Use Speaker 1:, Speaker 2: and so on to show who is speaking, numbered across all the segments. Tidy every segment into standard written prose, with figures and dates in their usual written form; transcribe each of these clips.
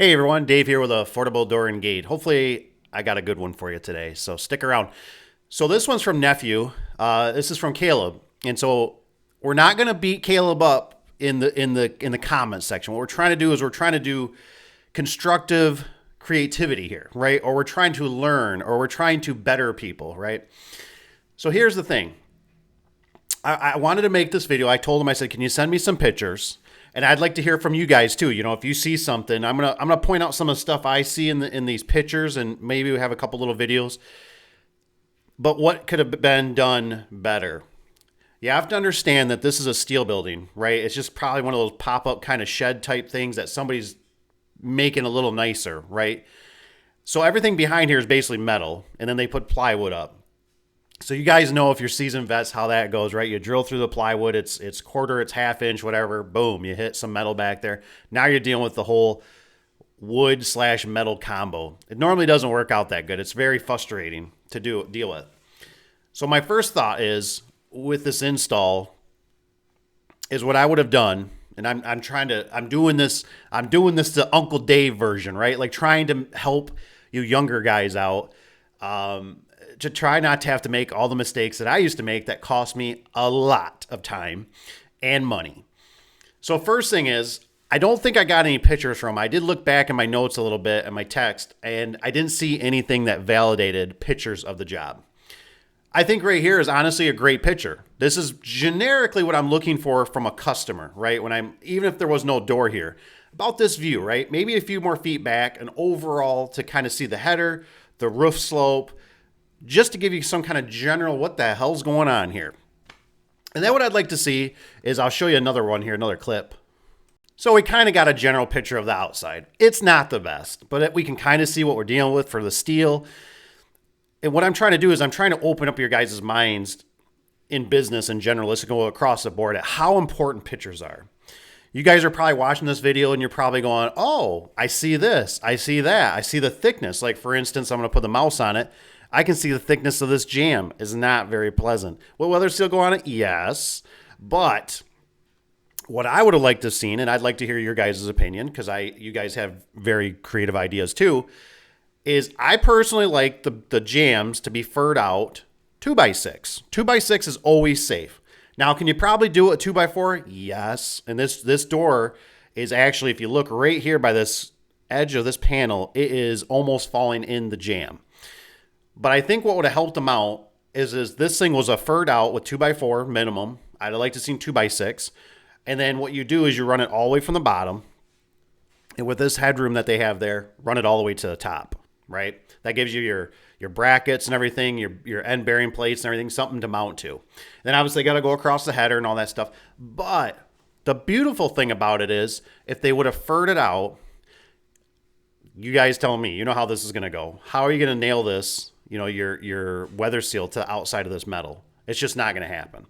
Speaker 1: Hey everyone, Dave here with Affordable Door and Gate. Hopefully, I got a good one for you today, so stick around. So this one's from Nephew. This is from Caleb, and so we're not going to beat Caleb up in the comments section. What we're trying to do is we're trying to do constructive creativity here, right? Or we're trying to learn, or we're trying to better people, right? So here's the thing. I wanted to make this video. I told him, I said, can you send me some pictures? And I'd like to hear from you guys too. You know, if you see something, I'm gonna point out some of the stuff I see in these pictures, and maybe we have a couple little videos. But what could have been done better? You have to understand that this is a steel building, right? It's just probably one of those pop-up kind of shed type things that somebody's making a little nicer, right? So everything behind here is basically metal, and then they put plywood up. So you guys know, if you're seasoned vets, how that goes, right? You drill through the plywood, it's quarter, it's half inch, whatever, boom, you hit some metal back there. Now you're dealing with the whole wood / metal combo. It normally doesn't work out that good. It's very frustrating to deal with. So my first thought is, with this install, is what I would have done, and I'm doing this the Uncle Dave version, right? Like trying to help you younger guys out. To try not to have to make all the mistakes that I used to make that cost me a lot of time and money. So first thing is, I don't think I got any pictures from him. I did look back in my notes a little bit and my text, and I didn't see anything that validated pictures of the job. I think right here is honestly a great picture. This is generically what I'm looking for from a customer, right? Even if there was no door here, about this view, right? Maybe a few more feet back, and overall to kind of see the header, the roof slope, just to give you some kind of general what the hell's going on here. And then what I'd like to see is, I'll show you another one here, another clip. So we kind of got a general picture of the outside. It's not the best, but we can kind of see what we're dealing with for the steel. And what I'm trying to do is I'm trying to open up your guys' minds in business in general. Let's go across the board at how important pictures are. You guys are probably watching this video and you're probably going, oh, I see this, I see that, I see the thickness. Like for instance, I'm going to put the mouse on it. I can see the thickness of this jamb is not very pleasant. Will weather seal go on it? Yes. But what I would have liked to have seen, and I'd like to hear your guys' opinion, because you guys have very creative ideas too, is I personally like the jambs to be furred out 2x6. 2x6 is always safe. Now, can you probably do it 2x4? Yes. And this door is actually, if you look right here by this edge of this panel, it is almost falling in the jamb. But I think what would have helped them out is this thing was a furred out with 2x4 minimum. I'd like to see 2x6. And then what you do is you run it all the way from the bottom. And with this headroom that they have there, run it all the way to the top, right? That gives you your brackets and everything, your end bearing plates and everything, something to mount to. Then obviously got to go across the header and all that stuff. But the beautiful thing about it is, if they would have furred it out, you guys tell me, you know how this is going to go. How are you going to nail this? You know, your weather seal to the outside of this metal. It's just not going to happen.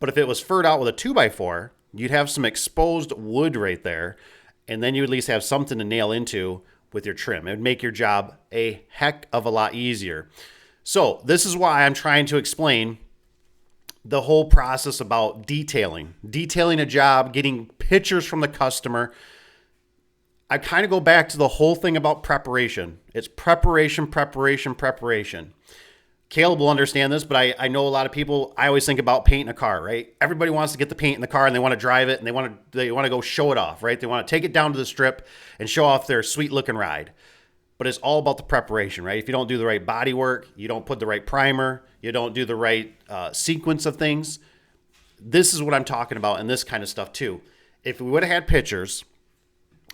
Speaker 1: But if it was furred out with a 2x4, you'd have some exposed wood right there, and then you at least have something to nail into with your trim. It would make your job a heck of a lot easier. So this is why I'm trying to explain the whole process about detailing a job, getting pictures from the customer. I kind of go back to the whole thing about preparation. It's preparation. Caleb will understand this, but I know a lot of people, I always think about painting a car, right? Everybody wants to get the paint in the car and they want to drive it and they want to go show it off, right? They want to take it down to the strip and show off their sweet looking ride. But it's all about the preparation, right? If you don't do the right body work, you don't put the right primer, you don't do the right sequence of things. This is what I'm talking about, and this kind of stuff too. If we would have had pictures,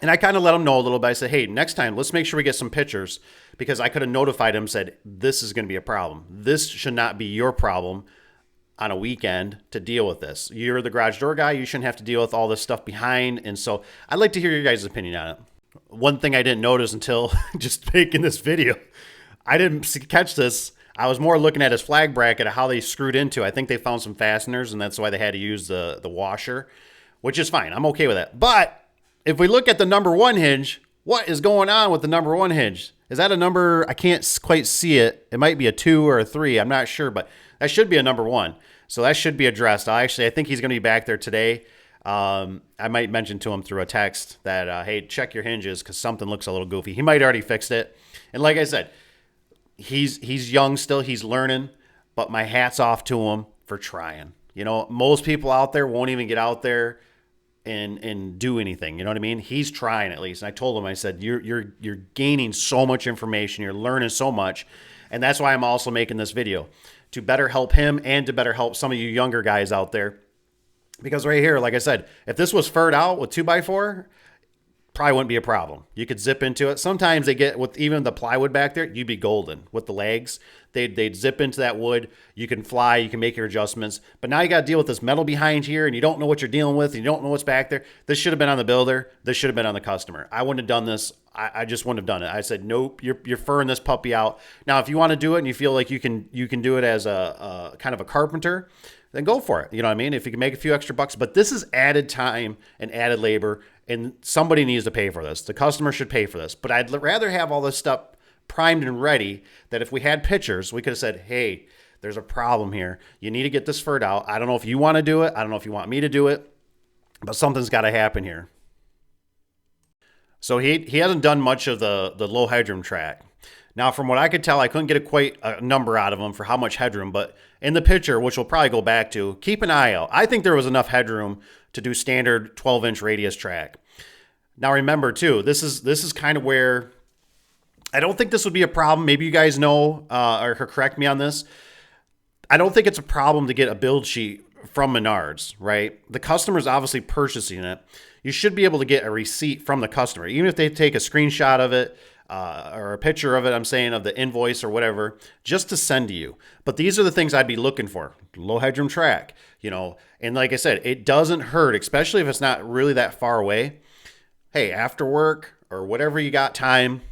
Speaker 1: and I kind of let them know a little bit. I said, hey, next time, let's make sure we get some pictures, because I could have notified him, said, this is going to be a problem. This should not be your problem on a weekend to deal with this. You're the garage door guy. You shouldn't have to deal with all this stuff behind. And so I'd like to hear your guys' opinion on it. One thing I didn't notice until just making this video, I didn't catch this. I was more looking at his flag bracket, how they screwed into. I think they found some fasteners, and that's why they had to use the washer, which is fine. I'm okay with that. But if we look at the number one hinge, what is going on with the number one hinge? Is that a number? I can't quite see it. It might be a 2 or a 3. I'm not sure, but that should be a number 1. So that should be addressed. I think he's going to be back there today. I might mention to him through a text that, hey, check your hinges because something looks a little goofy. He might already fixed it. And like I said, he's young still. He's learning, but my hat's off to him for trying. You know, most people out there won't even get out there and do anything. You know what I mean? He's trying at least. And I told him, I said, you're gaining so much information. You're learning so much. And that's why I'm also making this video, to better help him and to better help some of you younger guys out there. Because right here, like I said, if this was furred out with 2x4, probably wouldn't be a problem. You could zip into it. Sometimes they get, with even the plywood back there, you'd be golden with the legs. They'd zip into that wood. You can fly. You can make your adjustments. But now you got to deal with this metal behind here, and you don't know what you're dealing with. And you don't know what's back there. This should have been on the builder. This should have been on the customer. I wouldn't have done this. I just wouldn't have done it. I said, nope, you're furring this puppy out. Now, if you want to do it and you feel like you can do it as a kind of a carpenter, then go for it. You know what I mean? If you can make a few extra bucks. But this is added time and added labor, and somebody needs to pay for this. The customer should pay for this. But I'd rather have all this stuff primed and ready, that if we had pictures, we could have said, hey, there's a problem here. You need to get this furred out. I don't know if you want to do it. I don't know if you want me to do it, but something's got to happen here. So he hasn't done much of the low headroom track. Now, from what I could tell, I couldn't get quite a number out of him for how much headroom, but in the picture, which we'll probably go back to, keep an eye out. I think there was enough headroom to do standard 12-inch radius track. Now, remember, too, this is kind of where I don't think this would be a problem. Maybe you guys know or correct me on this. I don't think it's a problem to get a build sheet from Menards, right? The customer's obviously purchasing it. You should be able to get a receipt from the customer, even if they take a screenshot of it or a picture of it, I'm saying, of the invoice or whatever, just to send to you. But these are the things I'd be looking for. Low headroom track, you know. And like I said, it doesn't hurt, especially if it's not really that far away. Hey, after work or whatever you got time,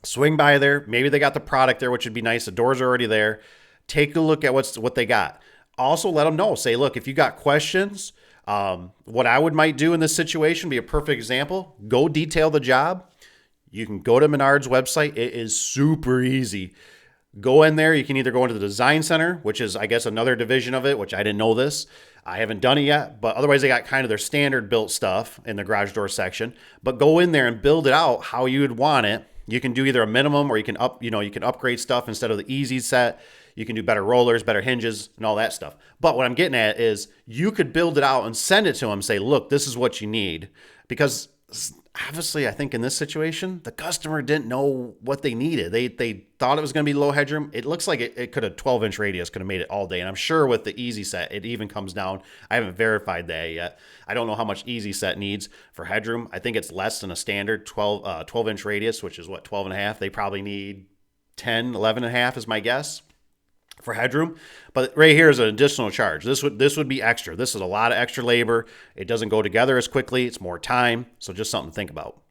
Speaker 1: swing by there. Maybe they got the product there, which would be nice. The doors are already there. Take a look at what they got. Also, let them know. Say, look, if you got questions, what I might do in this situation, be a perfect example, go detail the job. You can go to Menards website. It is super easy. Go in there. You can either go into the design center, which is, I guess, another division of it, which I didn't know this. I haven't done it yet, but otherwise they got kind of their standard built stuff in the garage door section. But go in there and build it out how you would want it. You can do either a minimum or you can upgrade stuff instead of the easy set. You can do better rollers, better hinges, and all that stuff. But what I'm getting at is you could build it out and send it to them, say, look, this is what you need. Because obviously, I think in this situation, the customer didn't know what they needed. They thought it was going to be low headroom. It looks like it could have 12-inch radius could have made it all day. And I'm sure with the easy set, it even comes down. I haven't verified that yet. I don't know how much easy set needs for headroom. I think it's less than a standard 12-inch radius, which is what, 12 and a half. They probably need 10, 11 and a half is my guess for headroom. But right here is an additional charge. This would be extra. This is a lot of extra labor. It doesn't go together as quickly. It's more time. So just something to think about.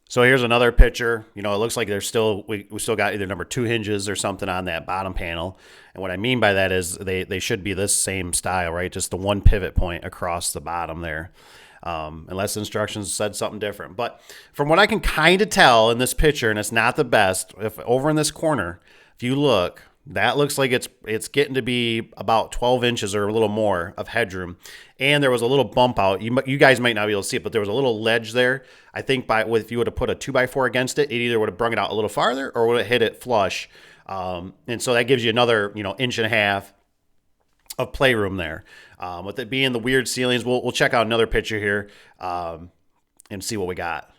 Speaker 1: So here's another picture. You know, it looks like we still got either number 2 hinges or something on that bottom panel. And what I mean by that is they should be this same style, right? Just the one pivot point across the bottom there. Unless instructions said something different. But from what I can kind of tell in this picture, and it's not the best, if over in this corner, if you look, that looks like it's getting to be about 12 inches or a little more of headroom. And there was a little bump out. You guys might not be able to see it, but there was a little ledge there. I think if you would have put a 2x4 against it, it either would have brung it out a little farther or would have hit it flush. And so that gives you another, inch and a half of playroom there. With it being the weird ceilings, we'll check out another picture here and see what we got.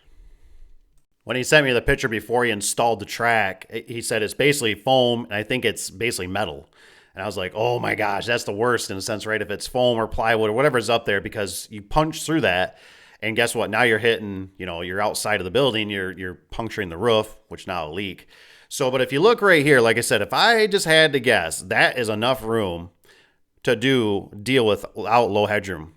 Speaker 1: When he sent me the picture before he installed the track, he said it's basically foam, and I think it's basically metal. And I was like, oh my gosh, that's the worst in a sense, right? If it's foam or plywood or whatever's up there, because you punch through that, and guess what? Now you're hitting, you're outside of the building, you're puncturing the roof, which now a leak. So, but if you look right here, like I said, if I just had to guess, that is enough room to deal without low headroom.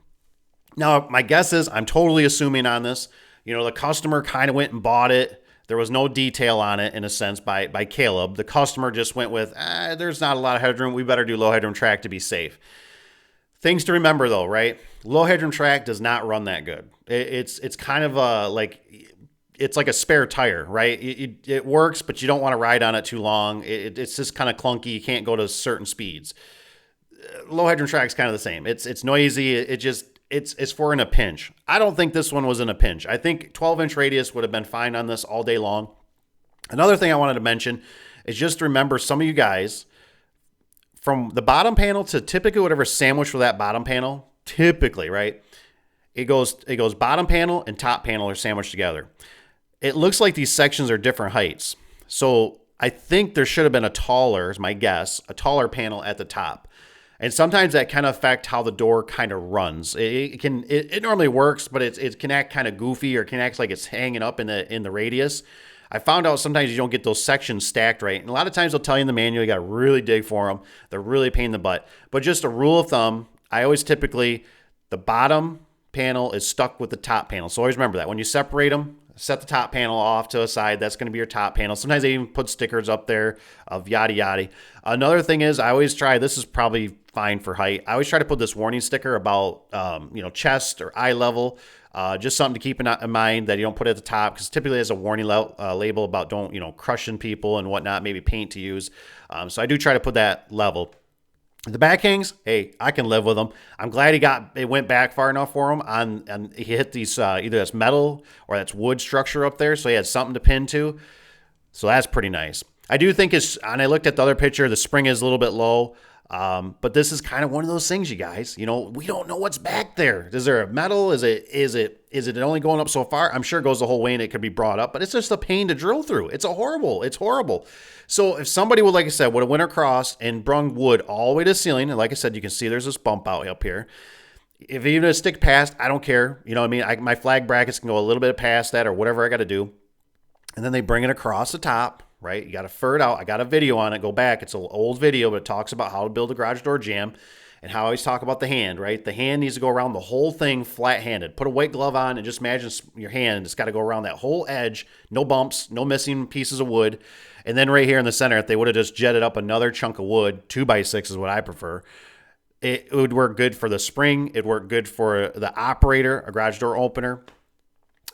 Speaker 1: Now, my guess is, I'm totally assuming on this, the customer kind of went and bought it. There was no detail on it, in a sense, by Caleb. The customer just went with, there's not a lot of headroom. We better do low headroom track to be safe. Things to remember, though, right? Low headroom track does not run that good. It's kind of it's like a spare tire, right? It works, but you don't want to ride on it too long. It's just kind of clunky. You can't go to certain speeds. Low headroom track is kind of the same. It's noisy. it's for in a pinch. I don't think this one was in a pinch. I think 12-inch radius would have been fine on this all day long. Another thing I wanted to mention is just remember some of you guys, from the bottom panel to typically whatever sandwich for that bottom panel, typically, right? It goes bottom panel and top panel are sandwiched together. It looks like these sections are different heights. So I think there should have been a taller, is my guess, a taller panel at the top. And sometimes that can affect how the door kind of runs. It normally works, but it can act kind of goofy, or can act like it's hanging up in the radius. I found out sometimes you don't get those sections stacked right. And a lot of times they'll tell you in the manual, you got to really dig for them. They're really a pain in the butt. But just a rule of thumb, I always typically, the bottom panel is stuck with the top panel. So always remember that. When you separate them, set the top panel off to a side. That's going to be your top panel. Sometimes they even put stickers up there of yada yada. Another thing is I always try, this is probably fine for height, I always try to put this warning sticker about chest or eye level. Just something to keep in mind that you don't put it at the top, because typically there's a warning label about don't crushing people and whatnot, maybe paint to use. So I do try to put that level. The back hangs, hey, I can live with them. I'm glad it went back far enough for him. And he hit these either that's metal or that's wood structure up there, so he had something to pin to. So that's pretty nice. I do think and I looked at the other picture, the spring is a little bit low. But this is kind of one of those things, you guys. We don't know what's back there. Is there a metal? Is it only going up so far? I'm sure it goes the whole way and it could be brought up, but it's just a pain to drill through. It's horrible. So if somebody would, like I said, would have went across and brung wood all the way to the ceiling, and like I said, you can see there's this bump out up here. If even a stick past, I don't care. You know what I mean? My flag brackets can go a little bit past that or whatever I got to do. And then they bring it across the top. Right? You got to fur it out. I got a video on it. Go back. It's an old video, but it talks about how to build a garage door jamb and how I always talk about the hand, right? The hand needs to go around the whole thing flat-handed. Put a white glove on and just imagine your hand. It's got to go around that whole edge. No bumps, no missing pieces of wood. And then right here in the center, if they would have just jetted up another chunk of wood, 2x6 is what I prefer, it would work good for the spring. It'd work good for the operator, a garage door opener.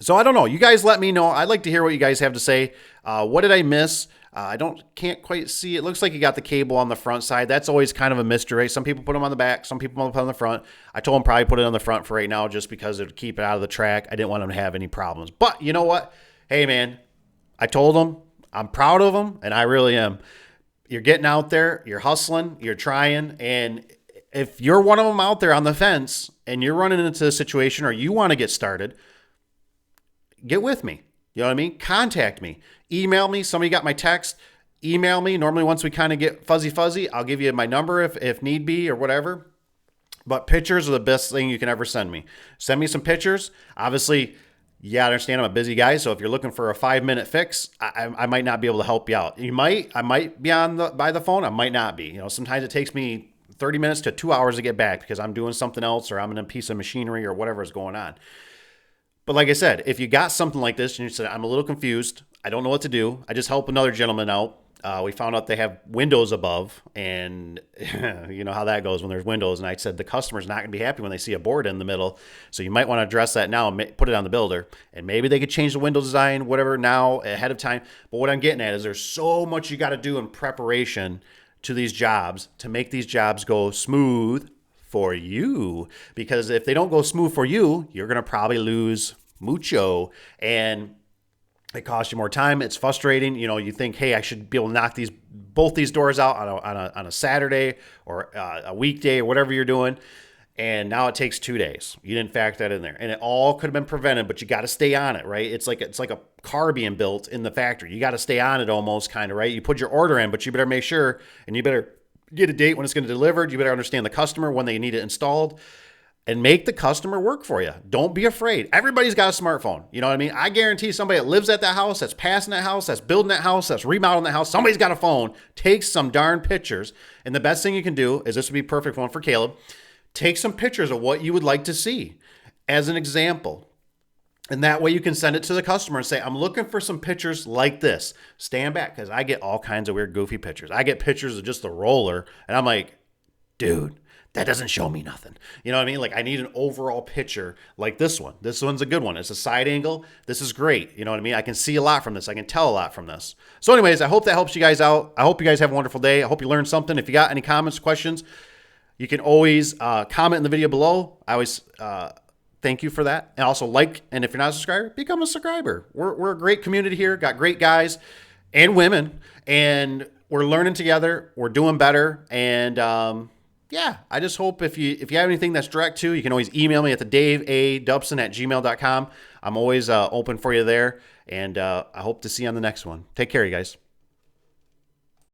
Speaker 1: So I don't know. You guys let me know. I'd like to hear what you guys have to say. What did I miss? Can't quite see. It looks like you got the cable on the front side. That's always kind of a mystery. Some people put them on the back. Some people put them on the front. I told them probably put it on the front for right now just because it would keep it out of the track. I didn't want them to have any problems. But you know what? Hey, man, I told them. I'm proud of them, and I really am. You're getting out there. You're hustling. You're trying. And if you're one of them out there on the fence and you're running into a situation or you want to get started, get with me. You know what I mean? Contact me. Email me. Somebody got my text. Email me. Normally, once we kind of get fuzzy, I'll give you my number if need be or whatever. But pictures are the best thing you can ever send me. Send me some pictures. Obviously, I understand I'm a busy guy, so if you're looking for a 5-minute fix, I might not be able to help you out. I might be by the phone. I might not be. Sometimes it takes me 30 minutes to 2 hours to get back because I'm doing something else or I'm in a piece of machinery or whatever is going on. But like I said, if you got something like this and you said, I'm a little confused, I don't know what to do, I just helped another gentleman out. We found out they have windows above, and you know how that goes when there's windows. And I said the customer's not going to be happy when they see a board in the middle. So you might want to address that now and put it on the builder. And maybe they could change the window design, whatever, now ahead of time. But what I'm getting at is there's so much you got to do in preparation to these jobs to make these jobs go smooth for you, because if they don't go smooth for you, you're going to probably lose mucho, and it costs you more time. It's frustrating. You think, hey, I should be able to knock both these doors out on a Saturday or a weekday or whatever you're doing, and now it takes 2 days. You didn't factor that in there, and it all could have been prevented, but you got to stay on it, right? It's like a car being built in the factory. You got to stay on it almost, kind of, right? You put your order in, but you better make sure, and you better get a date when it's going to be delivered. You better understand the customer when they need it installed and make the customer work for you. Don't be afraid. Everybody's got a smartphone. You know what I mean? I guarantee somebody that lives at that house, that's passing that house, that's building that house, that's remodeling that house, somebody's got a phone, takes some darn pictures. And the best thing you can do is, this would be a perfect one for Caleb, take some pictures of what you would like to see as an example. And that way you can send it to the customer and say, I'm looking for some pictures like this. Stand back, because I get all kinds of weird, goofy pictures. I get pictures of just the roller, and I'm like, dude, that doesn't show me nothing. You know what I mean? Like, I need an overall picture like this one. This one's a good one. It's a side angle. This is great. You know what I mean? I can see a lot from this. I can tell a lot from this. So anyways, I hope that helps you guys out. I hope you guys have a wonderful day. I hope you learned something. If you got any comments, questions, You can always comment in the video below. I always thank you for that. And also like, and if you're not a subscriber, become a subscriber. We're a great community here. Got great guys and women, and we're learning together. We're doing better. And yeah, I just hope if you have anything that's direct to, you can always email me at the daveadubson@gmail.com. I'm always open for you there. And I hope to see you on the next one. Take care, you guys.